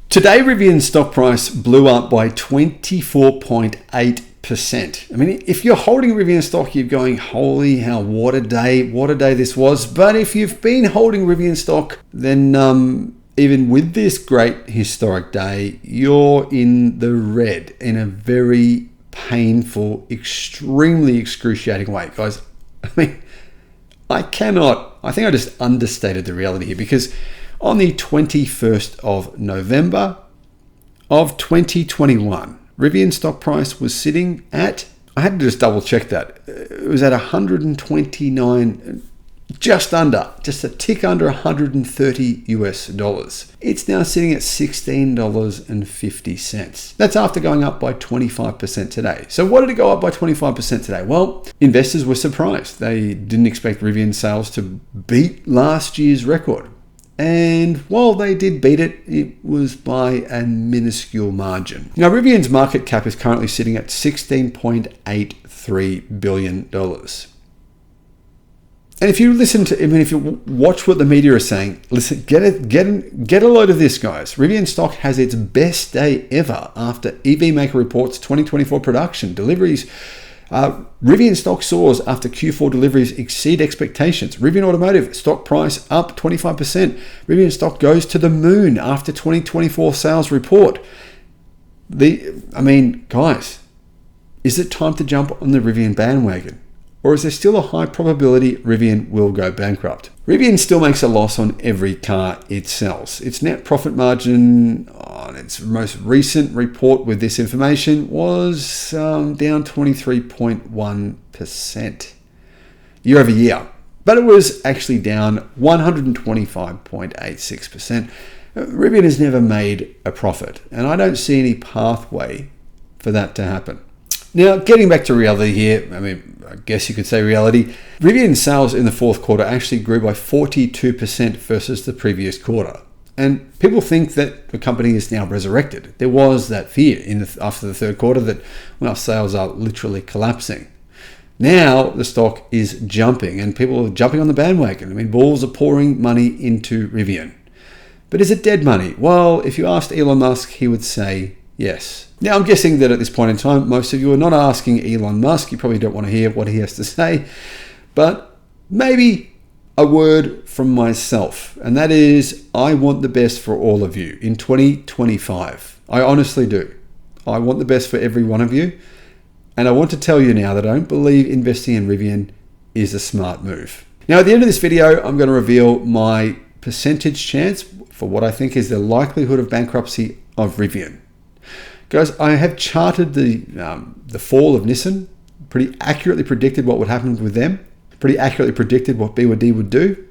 Today, Rivian's stock price blew up by 24.8%. I mean, if you're holding Rivian stock, you're going, holy hell, what a day this was. But if you've been holding Rivian stock, then even with this great historic day, you're in the red in a very painful, extremely excruciating way. Guys, I mean, I think I just understated the reality here, because on the 21st of November of 2021, Rivian stock price was sitting at, I had to just double check that, it was at 129, just a tick under 130 US dollars. It's now sitting at $16.50. That's after going up by 25% today. So what did it go up by 25% today? Well, investors were surprised. They didn't expect Rivian sales to beat last year's record. And while they did beat it, it was by a minuscule margin. Now, Rivian's market cap is currently sitting at $16.83 billion. And if you if you watch what the media is saying, listen, get a load of this, guys. Rivian stock has its best day ever after EV Maker reports 2024 production deliveries. Rivian stock soars after Q4 deliveries exceed expectations. Rivian Automotive stock price up 25%. Rivian stock goes to the moon after 2024 sales report. Guys, is it time to jump on the Rivian bandwagon? Or is there still a high probability Rivian will go bankrupt? Rivian still makes a loss on every car it sells. Its net profit margin on its most recent report with this information was down 23.1% year over year. But it was actually down 125.86%. Rivian has never made a profit, and I don't see any pathway for that to happen. Now, getting back to reality here, I guess you could say reality. Rivian sales in the fourth quarter actually grew by 42% versus the previous quarter. And people think that the company is now resurrected. There was that fear after the third quarter that, well, sales are literally collapsing. Now the stock is jumping and people are jumping on the bandwagon. Bulls are pouring money into Rivian. But is it dead money? Well, if you asked Elon Musk, he would say yes. Now, I'm guessing that at this point in time, most of you are not asking Elon Musk. You probably don't want to hear what he has to say. But maybe a word from myself. And that is, I want the best for all of you in 2025. I honestly do. I want the best for every one of you. And I want to tell you now that I don't believe investing in Rivian is a smart move. Now, at the end of this video, I'm going to reveal my percentage chance for what I think is the likelihood of bankruptcy of Rivian. Guys, I have charted the fall of Nissan, pretty accurately predicted what would happen with them, pretty accurately predicted what BYD would do,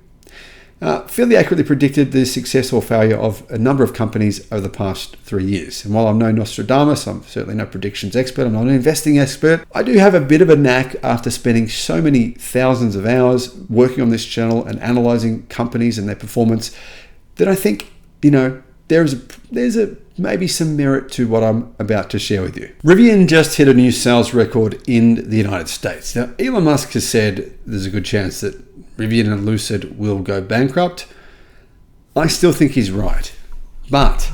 fairly accurately predicted the success or failure of a number of companies over the past 3 years. And while I'm no Nostradamus, I'm certainly no predictions expert, I'm not an investing expert, I do have a bit of a knack after spending so many thousands of hours working on this channel and analyzing companies and their performance that I think, there's maybe some merit to what I'm about to share with you. Rivian just hit a new sales record in the United States. Now, Elon Musk has said there's a good chance that Rivian and Lucid will go bankrupt. I still think he's right. But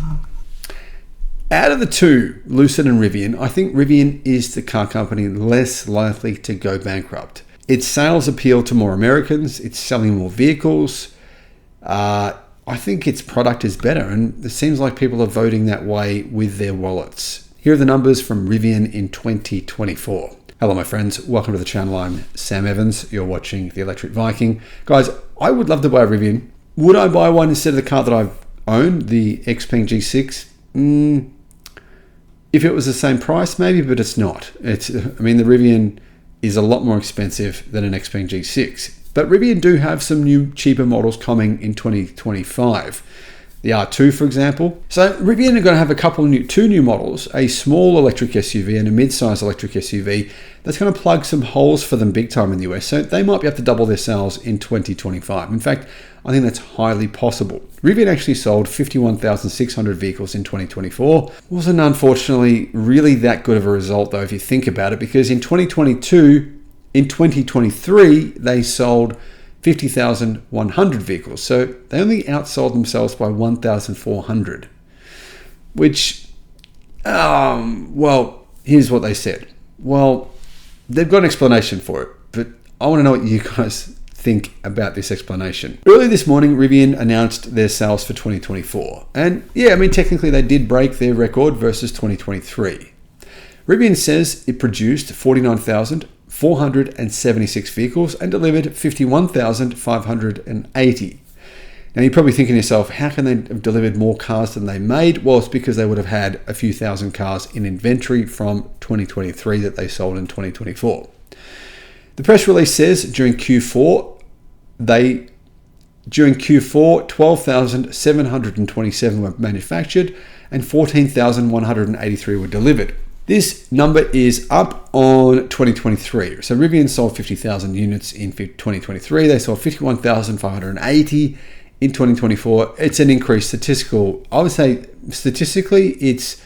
out of the two, Lucid and Rivian, I think Rivian is the car company less likely to go bankrupt. Its sales appeal to more Americans. It's selling more vehicles. I think its product is better, and it seems like people are voting that way with their wallets. Here are the numbers from Rivian in 2024. Hello, my friends. Welcome to the channel. I'm Sam Evans. You're watching the Electric Viking. Guys, I would love to buy a Rivian. Would I buy one instead of the car that I've owned, the Xpeng G6? If it was the same price, maybe, but it's not. The Rivian is a lot more expensive than an Xpeng G6. But Rivian do have some new cheaper models coming in 2025. The R2, for example. So Rivian are going to have two new models, a small electric SUV and a mid-size electric SUV that's going to plug some holes for them big time in the US. So they might be able to double their sales in 2025. In fact, I think that's highly possible. Rivian actually sold 51,600 vehicles in 2024. Wasn't unfortunately really that good of a result though if you think about it, because in 2023, they sold 50,100 vehicles. So they only outsold themselves by 1,400. which, well, here's what they said. Well, they've got an explanation for it, but I want to know what you guys think about this explanation. Earlier this morning, Rivian announced their sales for 2024. And yeah, I mean, technically they did break their record versus 2023. Rivian says it produced 49,476 vehicles and delivered 51,580. Now you're probably thinking to yourself, how can they have delivered more cars than they made? Well, it's because they would have had a few thousand cars in inventory from 2023 that they sold in 2024. The press release says during Q4, 12,727 were manufactured and 14,183 were delivered. This number is up on 2023. So Rivian sold 50,000 units in 2023. They sold 51,580 in 2024. It's an increase I would say statistically, it's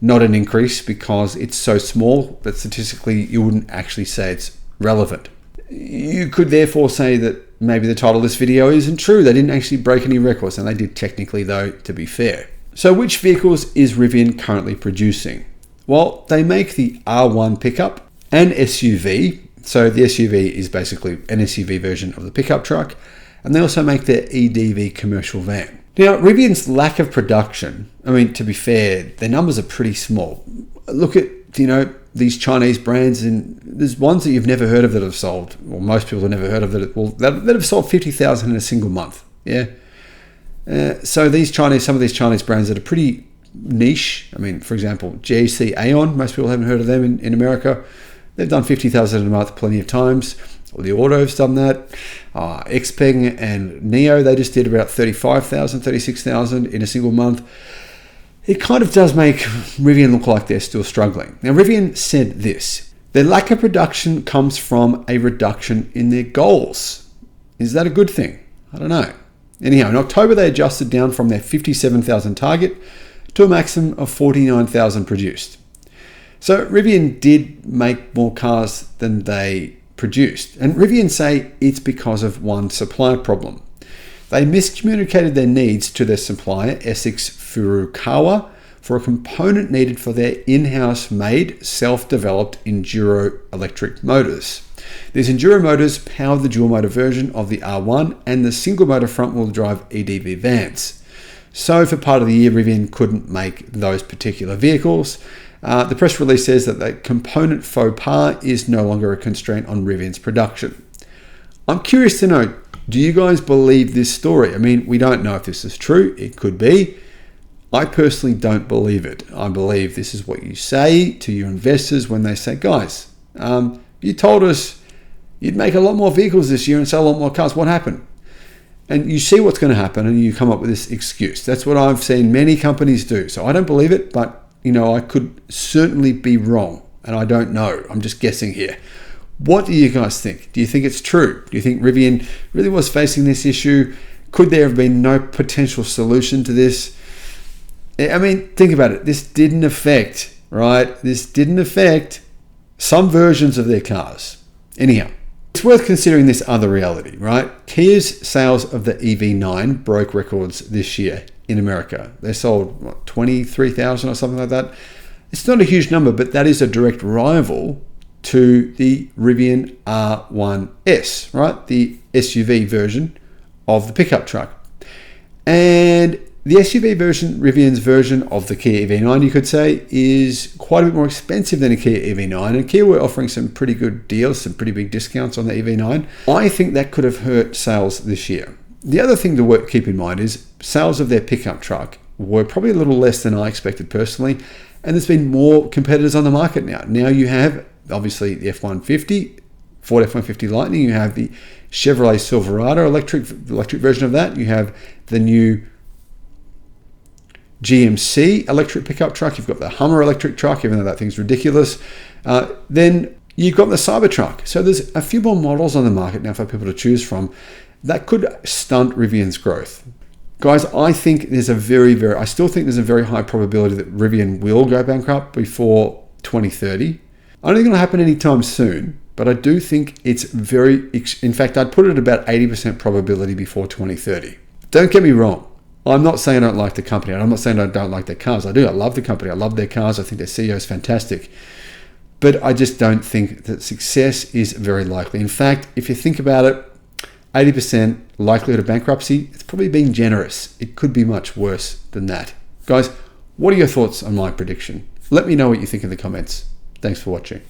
not an increase because it's so small that statistically you wouldn't actually say it's relevant. You could therefore say that maybe the title of this video isn't true. They didn't actually break any records, and they did technically though, to be fair. So which vehicles is Rivian currently producing? Well, they make the R1 pickup and SUV. So the SUV is basically an SUV version of the pickup truck. And they also make their EDV commercial van. Now, Rivian's lack of production, I mean, to be fair, their numbers are pretty small. Look at, these Chinese brands, and there's ones that you've never heard of that have sold, or most people have never heard of that have sold 50,000 in a single month. Yeah. So some of these Chinese brands that are pretty niche. I mean, for example, GAC Aeon, most people haven't heard of them in America. They've done 50,000 in a month plenty of times. Well, the Auto's done that. Xpeng and Neo, they just did about 35,000, 36,000 in a single month. It kind of does make Rivian look like they're still struggling. Now, Rivian said this: their lack of production comes from a reduction in their goals. Is that a good thing? I don't know. Anyhow, in October, they adjusted down from their 57,000 target to a maximum of 49,000 produced. So Rivian did make more cars than they produced. And Rivian say it's because of one supply problem. They miscommunicated their needs to their supplier, Essex Furukawa, for a component needed for their in-house made, self-developed Enduro electric motors. These Enduro motors power the dual motor version of the R1 and the single motor front-wheel drive EDV vans. So for part of the year, Rivian couldn't make those particular vehicles. The press release says that the component faux pas is no longer a constraint on Rivian's production. I'm curious to know, do you guys believe this story? I mean, we don't know if this is true. It could be. I personally don't believe it. I believe this is what you say to your investors when they say, guys, you told us you'd make a lot more vehicles this year and sell a lot more cars. What happened? And you see what's going to happen and you come up with this excuse. That's what I've seen many companies do. So I don't believe it, but I could certainly be wrong, and I don't know. I'm just guessing here. What do you guys think? Do you think it's true? Do you think Rivian really was facing this issue? Could there have been no potential solution to this? I mean, think about it. This didn't affect some versions of their cars. Anyhow, it's worth considering this other reality, right? Kia's sales of the EV9 broke records this year in America. They sold 23,000 or something like that. It's not a huge number, but that is a direct rival to the Rivian R1S, right? The SUV version of the pickup truck. And the SUV version, Rivian's version of the Kia EV9, you could say, is quite a bit more expensive than a Kia EV9. And Kia were offering some pretty good deals, some pretty big discounts on the EV9. I think that could have hurt sales this year. The other thing to keep in mind is sales of their pickup truck were probably a little less than I expected personally, and there's been more competitors on the market now. Now you have, obviously, the F-150, Ford F-150 Lightning, you have the Chevrolet Silverado electric version of that, you have the new GMC electric pickup truck, you've got the Hummer electric truck, even though that thing's ridiculous. Then you've got the Cybertruck. So there's a few more models on the market now for people to choose from. That could stunt Rivian's growth. Guys, I still think there's a very high probability that Rivian will go bankrupt before 2030. I don't think it'll happen anytime soon, but I do think it's in fact, I'd put it at about 80% probability before 2030. Don't get me wrong. I'm not saying I don't like the company, and I'm not saying I don't like their cars. I do. I love the company. I love their cars. I think their CEO is fantastic. But I just don't think that success is very likely. In fact, if you think about it, 80% likelihood of bankruptcy, it's probably being generous. It could be much worse than that. Guys, what are your thoughts on my prediction? Let me know what you think in the comments. Thanks for watching.